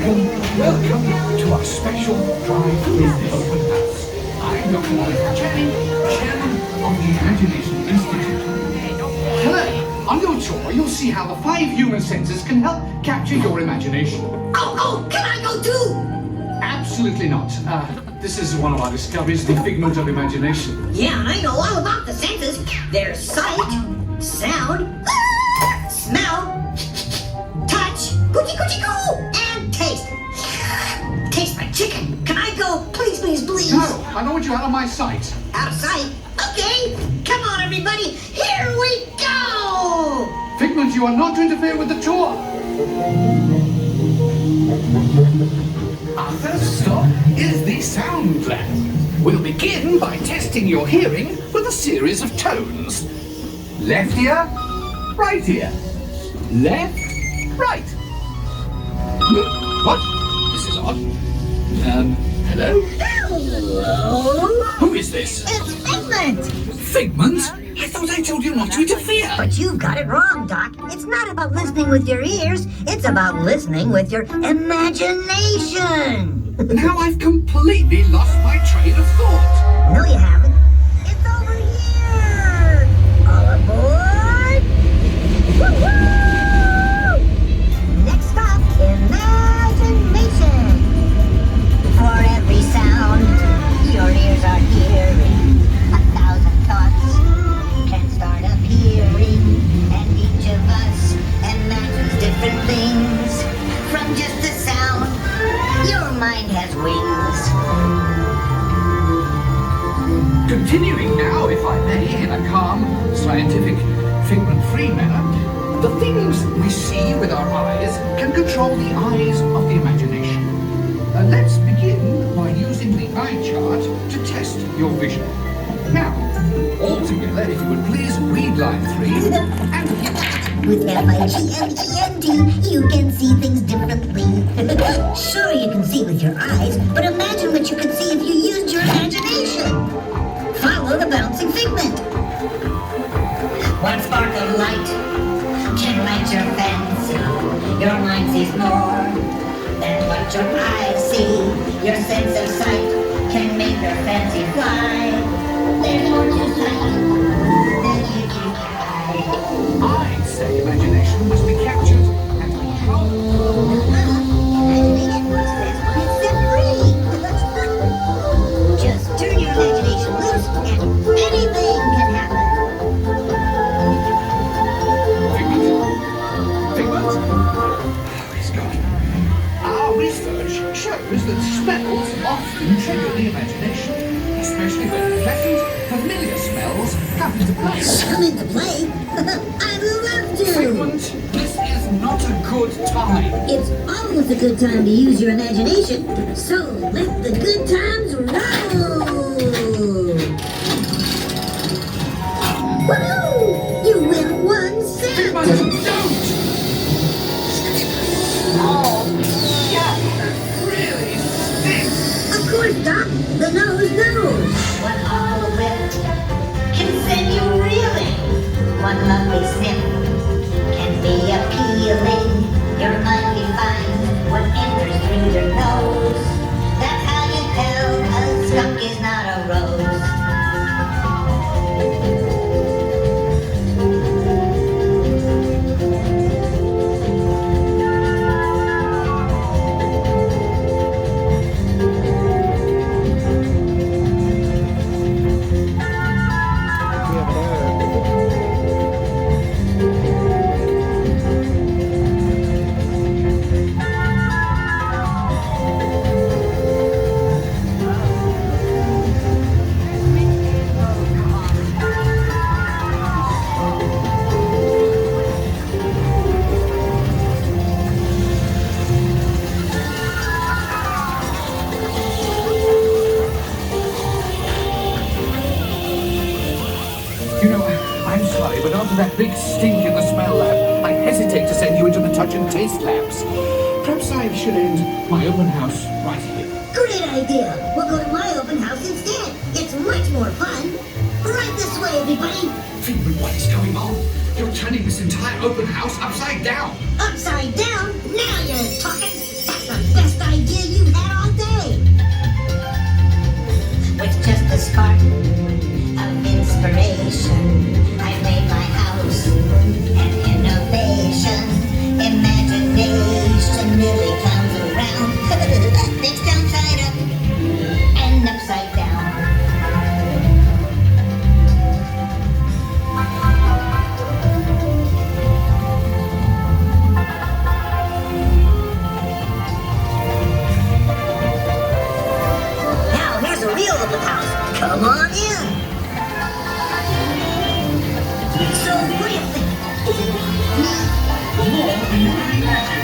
Welcome to our special drive-in open house. I'm Dr. Oliver Channing, Chairman of the Imagination Institute. Hello. On your tour, you'll see how the 5 human senses can help capture your imagination. Oh, can I go too? Absolutely not. This is one of our discoveries, the figment of imagination. Yeah, I know all about the senses. There's sight, sound, smell, touch, coochie-coochie-coo, and taste. Taste my chicken. Can I go? Please, please, please. No, I don't want you out of my sight. Out of sight? Okay. Come on, everybody. Here we go. Figment, you are not to interfere with the tour. Our first stop is the sound lab. We'll begin by testing your hearing with a series of tones. Left ear, right ear. Left, right. What? This is odd. Hello? Hello? Who is this? It's Figment. Figment? I thought I told you not to interfere. But you've got it wrong, Doc. It's not about listening with your ears. It's about listening with your imagination. Now I've completely lost my train of thought. No, you haven't. It's over here. All aboard. Woo-hoo! Next stop, imagination. For every sound your ears are hearing, 1,000 thoughts can start appearing, and each of us imagines different things. From just the sound, your mind has wings. Continuing now, if I may, in a calm, scientific, figment-free manner, the things we see with our eyes can control the eyes of the imagination. Let's begin by using the eye chart to test your vision. Now, all together, if you would please read line 3 and With F-I-G-M-E-N-T, you can see things differently. Sure, you can see with your eyes, but imagine what you could see if you used your imagination. Follow the bouncing figment. One spark of light can light your fancy. Your mind sees more than what your eyes see. Your sense of sight can make your fancy fly. There's more to sight than you can hide. I say imagination must be captured and controlled. Imagination works best when it's set free. Just turn your imagination loose and anything can happen. Figment? Oh, he's gone. Our research shows that smells often trigger the imagination, especially when pleasant, familiar smells come into play. Come into play? I'd love to. Figment, this is not a good time. It's always a good time to use your imagination, so let the good times roll. Woohoo! You win 1 cent. Figment, don't! Oh, yeah, that really stinks. Of course, Doc. The nose knows. What all of it can send you reeling. One lovely sniff can be appealing. Your mind defines what enters through your nose. That's how you tell a skunk is not a rose. But after that big stink in the smell lab, I hesitate to send you into the touch and taste labs. Perhaps I should end my open house right here. Great idea. We'll go to my open house instead. It's much more fun. Right this way, everybody. Figment, what is going on? You're turning this entire open house upside down. Upside down? Now you're talking. That's best idea you've had all day. With just a spark of inspiration, I made my house an innovation. Imagination really comes around. Things turn side up and upside down. Now here's a real open house. Come on in. So what do you think? Is it me? More than you can imagine.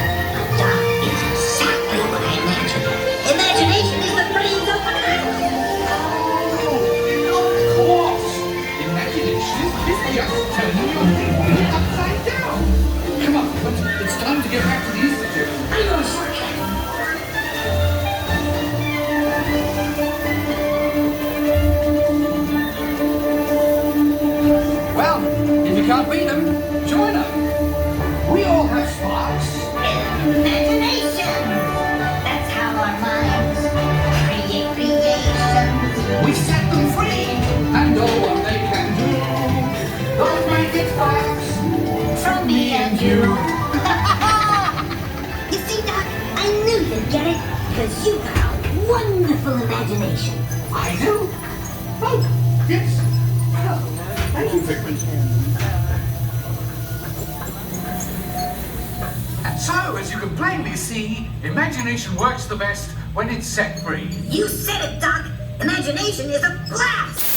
Doc, it's exactly what I imagined. Imagination is the brain's open house. Of course! Imagination is just turning your thinking upside down. Come on, it's time to get back to the Institute. I know a shortcut. Well, if you can't beat them, join them. We all have sparks. Imagination. That's how our minds create creations. We set them free, and all what they can do. Those magic sparks From me and you. You see, Doc, I knew you'd get it, because you've got a wonderful imagination. I do. Oh, yes. Well, thank you, Figment. And so, as you can plainly see, imagination works the best when it's set free. You said it, Doc. Imagination is a blast.